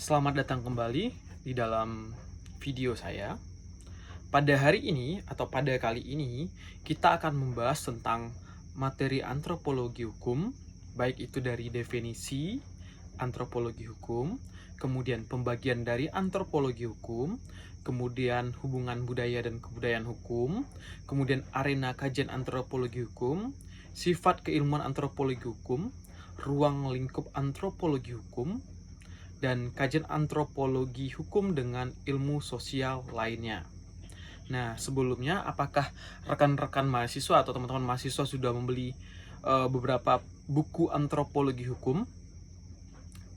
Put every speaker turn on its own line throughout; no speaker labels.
Selamat datang kembali di dalam video saya. Pada hari ini atau pada kali ini kita akan membahas tentang materi antropologi hukum, baik itu dari definisi antropologi hukum, kemudian pembagian dari antropologi hukum, kemudian hubungan budaya dan kebudayaan hukum, kemudian arena kajian antropologi hukum, sifat keilmuan antropologi hukum, ruang lingkup antropologi hukum, dan kajian antropologi hukum dengan ilmu sosial lainnya. Nah, sebelumnya apakah rekan-rekan mahasiswa atau teman-teman mahasiswa sudah membeli beberapa buku antropologi hukum?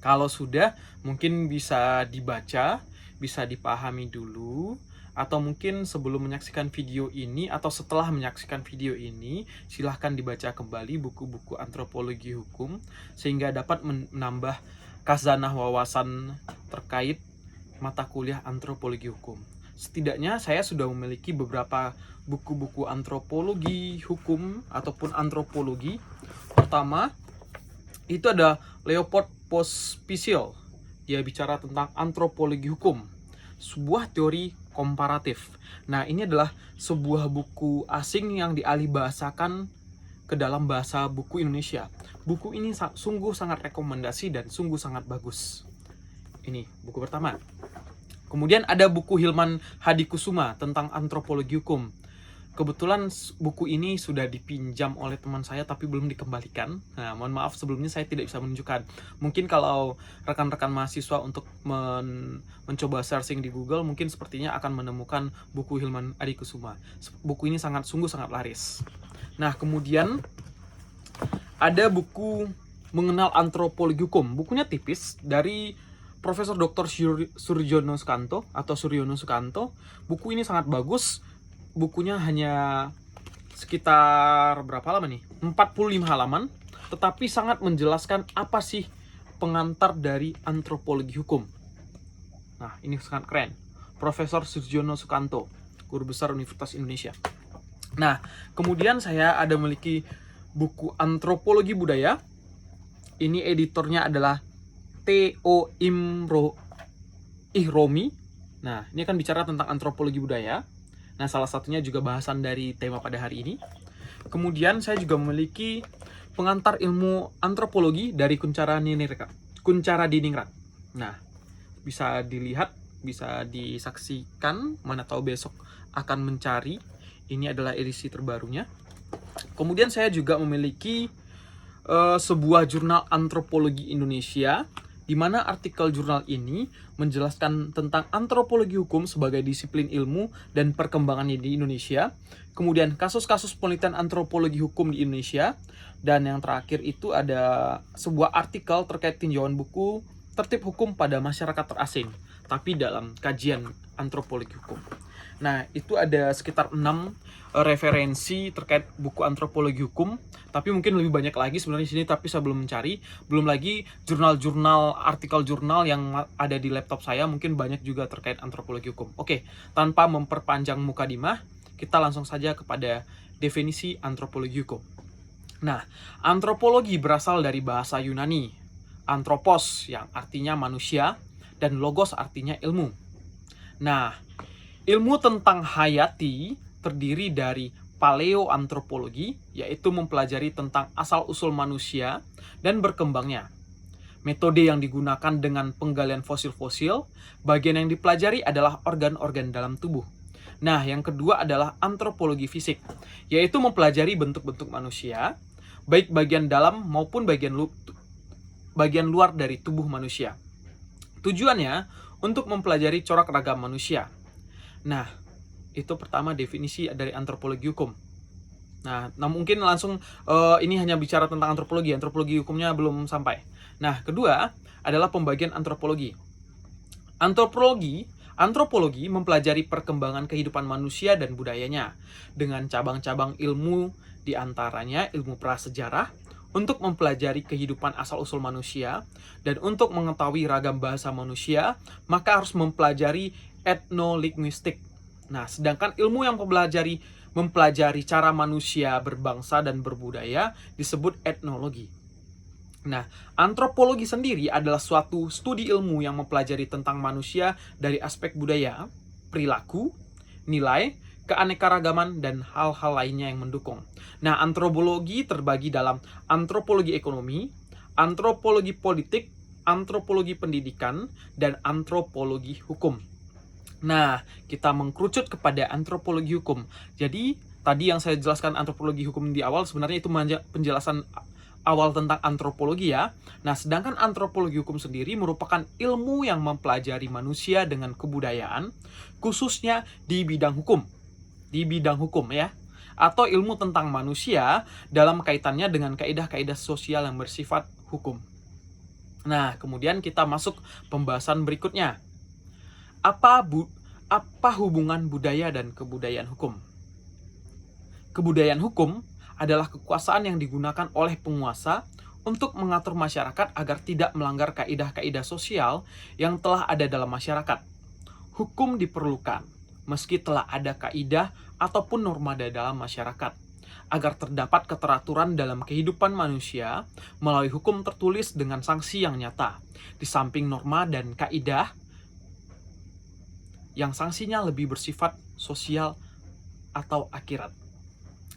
Kalau sudah, mungkin bisa dibaca, bisa dipahami dulu, atau mungkin sebelum menyaksikan video ini atau setelah menyaksikan video ini, silahkan dibaca kembali buku-buku antropologi hukum sehingga dapat menambah khazanah wawasan terkait mata kuliah antropologi hukum. Setidaknya saya sudah memiliki beberapa buku-buku antropologi hukum ataupun antropologi. Pertama, itu ada Leopold Pospisil. Dia bicara tentang antropologi hukum, sebuah teori komparatif. Nah, ini adalah sebuah buku asing yang dialihbahasakan ke dalam bahasa buku Indonesia. Buku ini sungguh sangat rekomendasi dan sungguh sangat bagus. Ini buku pertama. Kemudian ada buku Hilman Hadikusuma tentang antropologi hukum. Kebetulan buku ini sudah dipinjam oleh teman saya tapi belum dikembalikan. Nah, mohon maaf sebelumnya saya tidak bisa menunjukkan. Mungkin kalau rekan-rekan mahasiswa untuk mencoba searching di Google, mungkin sepertinya akan menemukan buku Hilman Hadikusuma. Buku ini sungguh sangat laris. Nah, kemudian ada buku Mengenal Antropologi Hukum. Bukunya tipis dari Profesor Dr. Suryono Sukanto atau Suryono Sukanto. Buku ini sangat bagus. Bukunya hanya sekitar berapa lama nih? 45 halaman, tetapi sangat menjelaskan apa sih pengantar dari antropologi hukum. Nah, ini sangat keren. Profesor Suryono Sukanto, Guru Besar Universitas Indonesia. Nah, kemudian saya ada memiliki buku Antropologi Budaya. Ini editornya adalah T.O. Ihromi. Nah, ini akan bicara tentang antropologi budaya. Nah, salah satunya juga bahasan dari tema pada hari ini. Kemudian saya juga memiliki pengantar ilmu antropologi dari Kunchara Diningrat. Nah, bisa dilihat, bisa disaksikan, mana tahu besok akan mencari. Ini adalah edisi terbarunya. Kemudian saya juga memiliki sebuah jurnal antropologi Indonesia, di mana artikel jurnal ini menjelaskan tentang antropologi hukum sebagai disiplin ilmu dan perkembangannya di Indonesia, kemudian kasus-kasus penelitian antropologi hukum di Indonesia, dan yang terakhir itu ada sebuah artikel terkait tinjauan buku tertib hukum pada masyarakat terasing, tapi dalam kajian antropologi hukum. Nah, itu ada sekitar 6 referensi terkait buku antropologi hukum, tapi mungkin lebih banyak lagi sebenarnya di sini, tapi saya belum mencari. Belum lagi jurnal-jurnal, artikel jurnal yang ada di laptop saya, mungkin banyak juga terkait antropologi hukum. Oke, tanpa memperpanjang mukadimah, kita langsung saja kepada definisi antropologi hukum. Nah, antropologi berasal dari bahasa Yunani, anthropos yang artinya manusia, dan logos artinya ilmu. Nah, ilmu tentang hayati terdiri dari paleoantropologi, yaitu mempelajari tentang asal-usul manusia dan berkembangnya. Metode yang digunakan dengan penggalian fosil-fosil, bagian yang dipelajari adalah organ-organ dalam tubuh. Nah, yang kedua adalah antropologi fisik, yaitu mempelajari bentuk-bentuk manusia, baik bagian dalam maupun bagian luar dari tubuh manusia. Tujuannya untuk mempelajari corak ragam manusia. Nah, itu pertama definisi dari antropologi hukum. Nah mungkin langsung ini hanya bicara tentang antropologi hukumnya belum sampai. Nah, kedua adalah pembagian antropologi. Antropologi mempelajari perkembangan kehidupan manusia dan budayanya dengan cabang-cabang ilmu, diantaranya ilmu prasejarah, untuk mempelajari kehidupan asal-usul manusia, dan untuk mengetahui ragam bahasa manusia, maka harus mempelajari etnolinguistik. Nah, sedangkan ilmu yang mempelajari cara manusia berbangsa dan berbudaya disebut etnologi. Nah, antropologi sendiri adalah suatu studi ilmu yang mempelajari tentang manusia dari aspek budaya, perilaku, nilai, keanekaragaman, dan hal-hal lainnya yang mendukung. Nah, antropologi terbagi dalam antropologi ekonomi, antropologi politik, antropologi pendidikan, dan antropologi hukum. Nah, kita mengkerucut kepada antropologi hukum. Jadi, tadi yang saya jelaskan antropologi hukum di awal sebenarnya itu penjelasan awal tentang antropologi ya. Nah, sedangkan antropologi hukum sendiri merupakan ilmu yang mempelajari manusia dengan kebudayaan, khususnya di bidang hukum. Di bidang hukum ya. Atau ilmu tentang manusia dalam kaitannya dengan kaidah-kaidah sosial yang bersifat hukum. Nah, kemudian kita masuk pembahasan berikutnya. Apa hubungan budaya dan kebudayaan hukum? Kebudayaan hukum adalah kekuasaan yang digunakan oleh penguasa untuk mengatur masyarakat agar tidak melanggar kaidah-kaidah sosial yang telah ada dalam masyarakat. Hukum diperlukan meski telah ada kaidah ataupun norma di dalam masyarakat, agar terdapat keteraturan dalam kehidupan manusia melalui hukum tertulis dengan sanksi yang nyata, di samping norma dan kaidah yang sanksinya lebih bersifat sosial atau akhirat.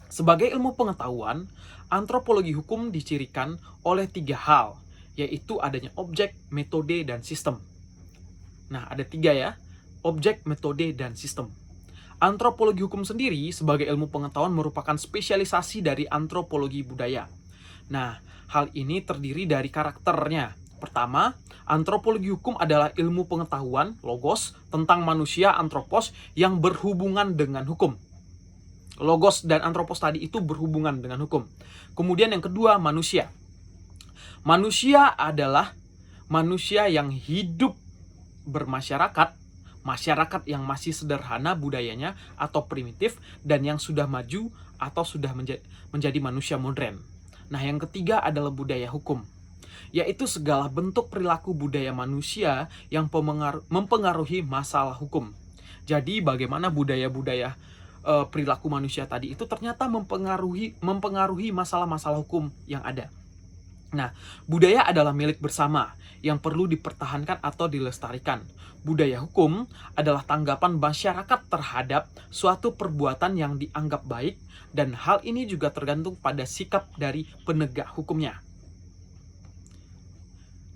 Sebagai ilmu pengetahuan, antropologi hukum dicirikan oleh 3 hal, yaitu adanya objek, metode, dan sistem. Nah, ada 3 ya, objek, metode, dan sistem. Antropologi hukum sendiri sebagai ilmu pengetahuan merupakan spesialisasi dari antropologi budaya. Nah, hal ini terdiri dari karakternya. Pertama, antropologi hukum adalah ilmu pengetahuan, logos, tentang manusia, antropos, yang berhubungan dengan hukum. Logos dan antropos tadi itu berhubungan dengan hukum. Kemudian yang kedua, manusia. Manusia adalah manusia yang hidup bermasyarakat, masyarakat yang masih sederhana budayanya atau primitif, dan yang sudah maju atau sudah menjadi manusia modern. Nah, yang ketiga adalah budaya hukum, yaitu segala bentuk perilaku budaya manusia yang mempengaruhi masalah hukum. Jadi bagaimana budaya-budaya perilaku manusia tadi itu ternyata mempengaruhi masalah-masalah hukum yang ada. Nah, budaya adalah milik bersama yang perlu dipertahankan atau dilestarikan. Budaya hukum adalah tanggapan masyarakat terhadap suatu perbuatan yang dianggap baik, dan hal ini juga tergantung pada sikap dari penegak hukumnya.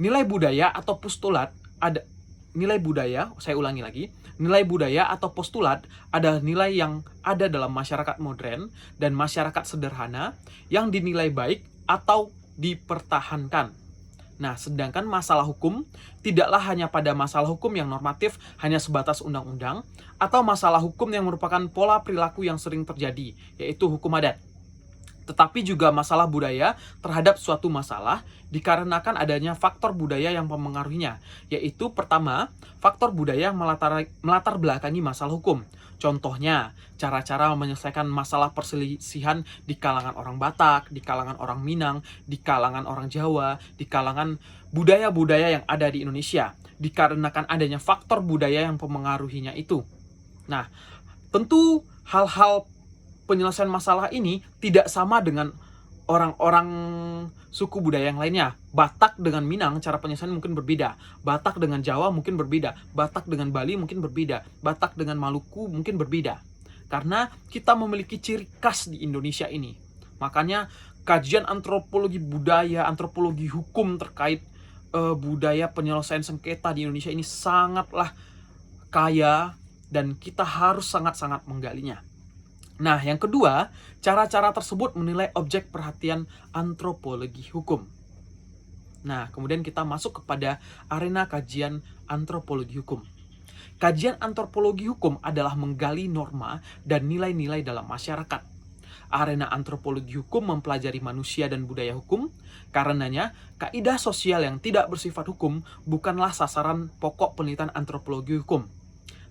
Nilai budaya atau postulat ada nilai budaya, saya ulangi lagi. Nilai budaya atau postulat adalah nilai yang ada dalam masyarakat modern dan masyarakat sederhana yang dinilai baik atau dipertahankan. Nah, sedangkan masalah hukum tidaklah hanya pada masalah hukum yang normatif hanya sebatas undang-undang, atau masalah hukum yang merupakan pola perilaku yang sering terjadi, yaitu hukum adat. Tetapi juga masalah budaya terhadap suatu masalah dikarenakan adanya faktor budaya yang mempengaruhinya, yaitu pertama, faktor budaya yang melatar belakangi masalah hukum. Contohnya, cara-cara menyelesaikan masalah perselisihan di kalangan orang Batak, di kalangan orang Minang, di kalangan orang Jawa, di kalangan budaya-budaya yang ada di Indonesia, dikarenakan adanya faktor budaya yang mempengaruhinya itu. Nah, tentu hal-hal penyelesaian masalah ini tidak sama dengan orang-orang suku budaya yang lainnya. Batak dengan Minang cara penyelesaian mungkin berbeda. Batak dengan Jawa mungkin berbeda. Batak dengan Bali mungkin berbeda. Batak dengan Maluku mungkin berbeda. Karena kita memiliki ciri khas di Indonesia ini. Makanya kajian antropologi budaya, antropologi hukum terkait budaya penyelesaian sengketa di Indonesia ini sangatlah kaya dan kita harus sangat-sangat menggalinya. Nah, yang kedua, cara-cara tersebut menilai objek perhatian antropologi hukum. Nah, kemudian kita masuk kepada arena kajian antropologi hukum. Kajian antropologi hukum adalah menggali norma dan nilai-nilai dalam masyarakat. Arena antropologi hukum mempelajari manusia dan budaya hukum, karenanya kaidah sosial yang tidak bersifat hukum bukanlah sasaran pokok penelitian antropologi hukum.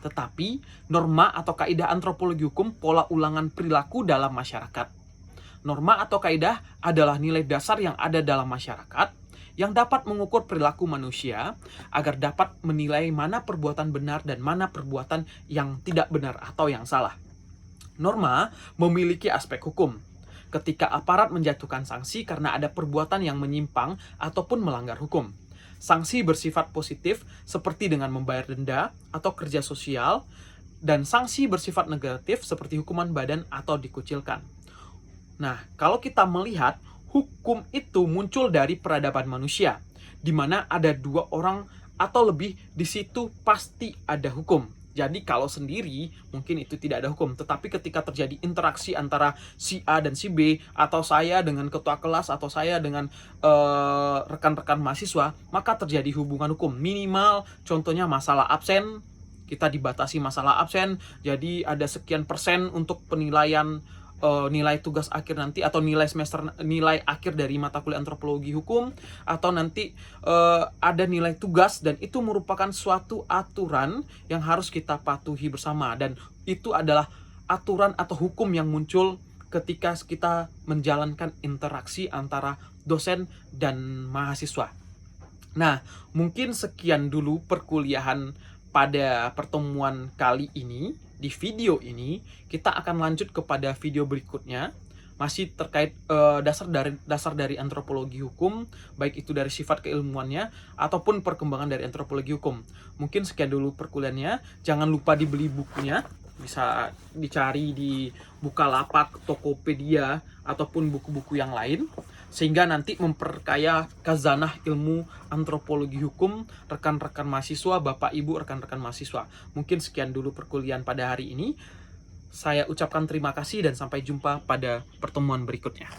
Tetapi, norma atau kaidah antropologi hukum pola ulangan perilaku dalam masyarakat. Norma atau kaidah adalah nilai dasar yang ada dalam masyarakat yang dapat mengukur perilaku manusia agar dapat menilai mana perbuatan benar dan mana perbuatan yang tidak benar atau yang salah. Norma memiliki aspek hukum. ketika aparat menjatuhkan sanksi karena ada perbuatan yang menyimpang ataupun melanggar hukum. Sanksi bersifat positif seperti dengan membayar denda atau kerja sosial, dan sanksi bersifat negatif seperti hukuman badan atau dikucilkan. Nah, kalau kita melihat hukum itu muncul dari peradaban manusia, di mana ada dua orang atau lebih, di situ pasti ada hukum. Jadi kalau sendiri mungkin itu tidak ada hukum, tetapi ketika terjadi interaksi antara si A dan si B, atau saya dengan ketua kelas, atau saya dengan rekan-rekan mahasiswa, maka terjadi hubungan hukum. Minimal contohnya masalah absen, kita dibatasi masalah absen, jadi ada sekian persen untuk penilaian nilai tugas akhir nanti, atau nilai akhir dari mata kuliah antropologi hukum, atau nanti ada nilai tugas, dan itu merupakan suatu aturan yang harus kita patuhi bersama, dan itu adalah aturan atau hukum yang muncul ketika kita menjalankan interaksi antara dosen dan mahasiswa. Nah, mungkin sekian dulu perkuliahan pada pertemuan kali ini. Di video ini kita akan lanjut kepada video berikutnya, masih terkait dasar dari antropologi hukum, baik itu dari sifat keilmuannya ataupun perkembangan dari antropologi hukum. Mungkin sekian dulu perkuliahannya. Jangan lupa dibeli bukunya, bisa dicari di Bukalapak, Tokopedia, ataupun buku-buku yang lain, sehingga nanti memperkaya khazanah ilmu antropologi hukum rekan-rekan mahasiswa, Bapak Ibu rekan-rekan mahasiswa. Mungkin sekian dulu perkuliahan pada hari ini. Saya ucapkan terima kasih dan sampai jumpa pada pertemuan berikutnya.